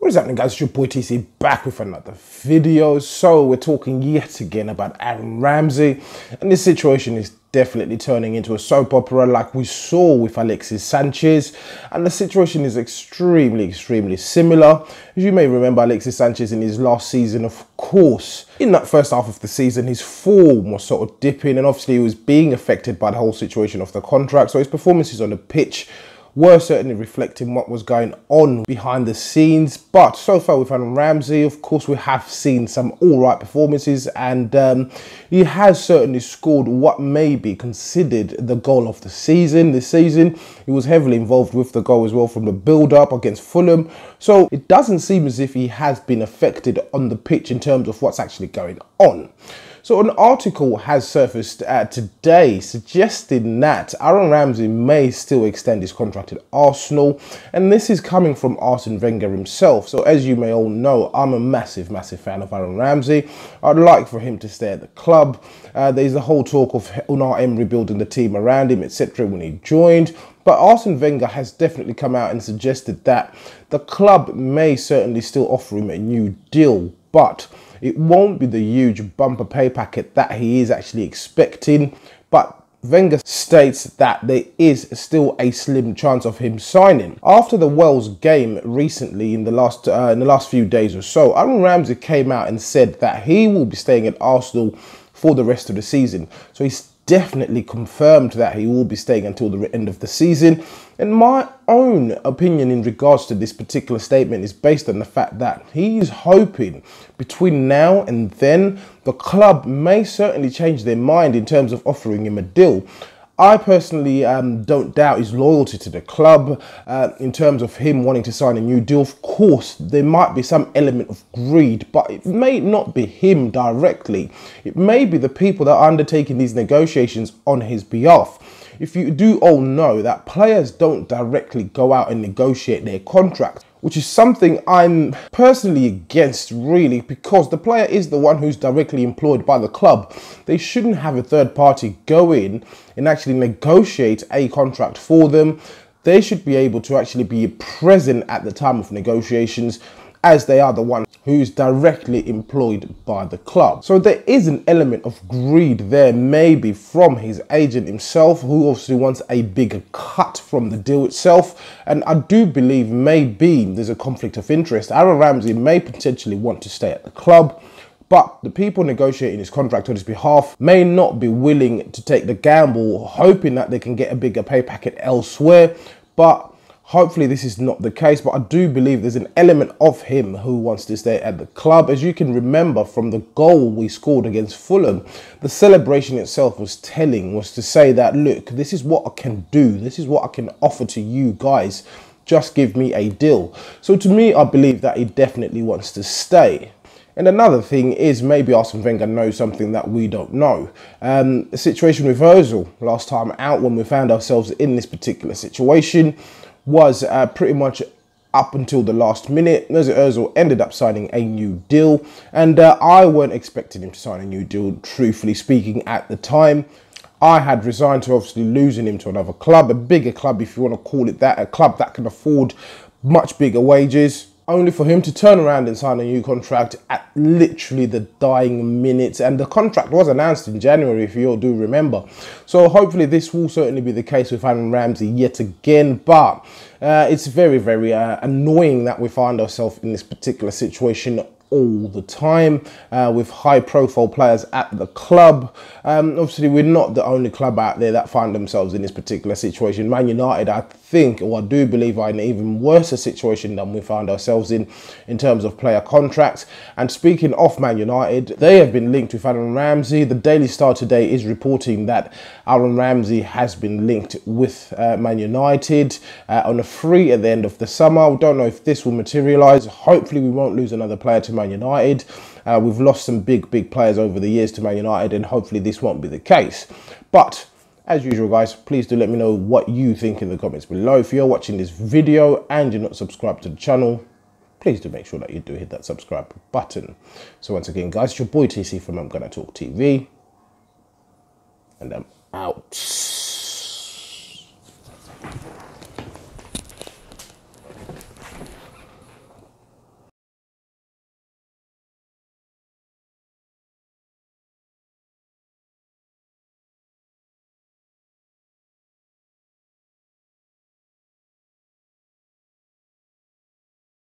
What is happening, guys? It's your boy TC back with another video. So we're talking yet again about Aaron Ramsey, and this situation is definitely turning into a soap opera like we saw with Alexis Sanchez, and the situation is extremely similar. As you may remember, Alexis Sanchez in his last season, of course, in that first half of the season, his form was sort of dipping, and obviously he was being affected by the whole situation of the contract, so his performances on the pitch were certainly reflecting what was going on behind the scenes. But so far with Aaron Ramsey, of course, we have seen some all right performances, and he has certainly scored what may be considered the goal of the season. This season, he was heavily involved with the goal as well from the build-up against Fulham. So it doesn't seem as if he has been affected on the pitch in terms of what's actually going on. So an article has surfaced today suggesting that Aaron Ramsey may still extend his contract at Arsenal, and this is coming from Arsene Wenger himself. So as you may all know, I'm a massive fan of Aaron Ramsey. I'd like for him to stay at the club. There's the whole talk of Unai Emery building the team around him, etc. when he joined. But Arsene Wenger has definitely come out and suggested that the club may certainly still offer him a new deal, but it won't be the huge bumper pay packet that he is actually expecting. But Wenger states that there is still a slim chance of him signing. After the Wales game recently, in the last few days or so, Aaron Ramsey came out and said that he will be staying at Arsenal for the rest of the season. So he's definitely confirmed that he will be staying until the end of the season. And my own opinion in regards to this particular statement is based on the fact that he is hoping between now and then the club may certainly change their mind in terms of offering him a deal. I personally don't doubt his loyalty to the club in terms of him wanting to sign a new deal. Of course, there might be some element of greed, but it may not be him directly. It may be the people that are undertaking these negotiations on his behalf. If you do all know that players don't directly go out and negotiate their contracts, which is something I'm personally against, really, because the player is the one who's directly employed by the club. They shouldn't have a third party go in and actually negotiate a contract for them. They should be able to actually be present at the time of negotiations, as they are the one who's directly employed by the club. So there is an element of greed there, maybe from his agent himself, who obviously wants a bigger cut from the deal itself. And I do believe maybe there's a conflict of interest. Aaron Ramsey may potentially want to stay at the club, but the people negotiating his contract on his behalf may not be willing to take the gamble, hoping that they can get a bigger pay packet elsewhere. But hopefully this is not the case, but I do believe there's an element of him who wants to stay at the club. As you can remember from the goal we scored against Fulham, the celebration itself was telling, was to say that, look, this is what I can do. This is what I can offer to you guys. Just give me a deal. So to me, I believe that he definitely wants to stay. And another thing is maybe Arsene Wenger knows something that we don't know. The situation with Azor last time out, when we found ourselves in this particular situation, was pretty much up until the last minute. Azor ended up signing a new deal, and I weren't expecting him to sign a new deal, truthfully speaking, at the time. I had resigned to obviously losing him to another club, a bigger club if you want to call it that, a club that can afford much bigger wages, only for him to turn around and sign a new contract at literally the dying minutes. And the contract was announced in January, if you all do remember. So hopefully this will certainly be the case with Aaron Ramsey yet again. But it's very annoying that we find ourselves in this particular situation all the time with high profile players at the club. Obviously we're not the only club out there that find themselves in this particular situation. Man United, I think, or I do believe, are in an even worse situation than we found ourselves in terms of player contracts. And speaking of Man United, they have been linked with Aaron Ramsey. The Daily Star today is reporting that Aaron Ramsey has been linked with Man United on a free at the end of the summer. We don't know if this will materialise. Hopefully we won't lose another player to Man United. We've lost some big players over the years to Man United, and hopefully this won't be the case. But as usual, guys, please do let me know what you think in the comments below. If you're watching this video and you're not subscribed to the channel, please do make sure that you do hit that subscribe button. So once again, guys, it's your boy TC from I'm Gonna Talk TV, and I'm out.